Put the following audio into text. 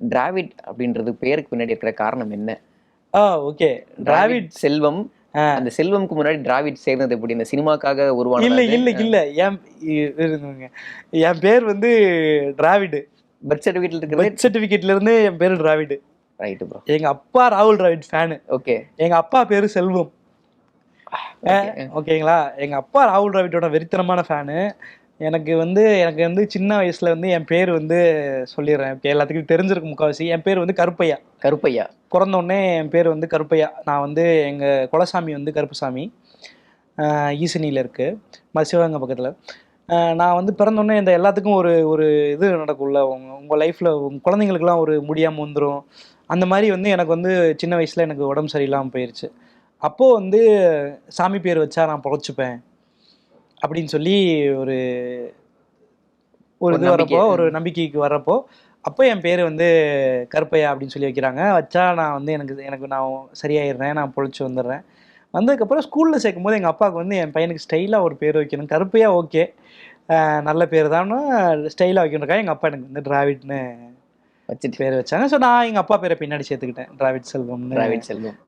டிராவிட் அப்படின்றது பேருக்கு பின்னாடி இருக்கிற காரணம் என்ன? ஓகே. டிராவிட் டிராவிட் செல்வம். அந்த செல்வம்க்கு முன்னாடி டிராவிட் சேர்ந்தது எப்படி? இந்த சினிமாக்காக உருவானதா இல்ல இது? இல்ல இல்ல இருங்க. என் பேர் வந்து டிராவிடு. பர்த் சர்டிஃபிகேட்ல இருக்கிறது பர்த் சர்டிபிகேட்ல இருந்து என் பேரு டிராவிடு. Right bro. எங்க அப்பா ராகுல் டிராவிட் ஃபேனு. ஓகே. எங்க அப்பா பேரு செல்வம். ஓகே. ஓகேங்களா? எங்க அப்பா ராகுல் டிராவிட்டோட வெறித்தனமான ஃபேனு. எனக்கு வந்து சின்ன வயசுல வந்து என் பேர் வந்து சொல்லிடுறேன். இப்ப எல்லாத்துக்கும் தெரிஞ்சிருக்கும் முக்காவாசி. என் பேர் வந்து கருப்பையா. கருப்பையா. பிறந்த உடனே என் பேர் வந்து கருப்பையா. நான் வந்து எங்க குலசாமி வந்து கருப்புசாமி. ஈசனியில இருக்கு. சிவகங்கை பக்கத்துல. நான் வந்து பிறந்த உடனே இந்த எல்லாத்துக்கும் ஒரு ஒரு இது நடக்கும்ல. உங்க லைஃப்ல உங்க குழந்தைங்களுக்குலாம் ஒரு முடியாம வந்துரும். அந்த மாரி வந்து எனக்கு வந்து சின்ன வயசுல எனக்கு உடம்பு சரியில்லாம போயிருச்சு. அப்போ வந்து சாமி பேர் வச்சா நான் பொழச்சுப்பேன். அப்படின்னு சொல்லி ஒரு ஒரு ஒரு இது நம்பிக்கை. வரப்போ, ஒரு நம்பிக்கைக்கு வரப்போ, அப்போ என் பேரு வந்து கருப்பையா அப்படின்னு சொல்லி வைக்கிறாங்க. வச்சா நான் வந்து எனக்கு நான் சரியாயிடுறேன். நான் பொழச்சு வந்துடுறேன். வந்ததுக்கப்புறம் ஸ்கூல்ல சேர்க்கும்போது எங்க அப்பாவுக்கு வந்து என் பையனுக்கு ஸ்டைலா ஒரு பேர் வைக்கணும். கருப்பையா ஓகே. நல்ல பேர் தான்னு ஸ்டைலா வைக்கணும்னுக்காக எங்க அப்பா எனக்கு வந்து டிராவிட்ன்னு வச்சுட்டு பேர் வச்சாங்க. ஸோ நான் எங்க அப்பா பேரை பின்னாடி சேர்த்துக்கிட்டேன். டிராவிட் செல்வம்னு. டிராவிட் செல்வம்.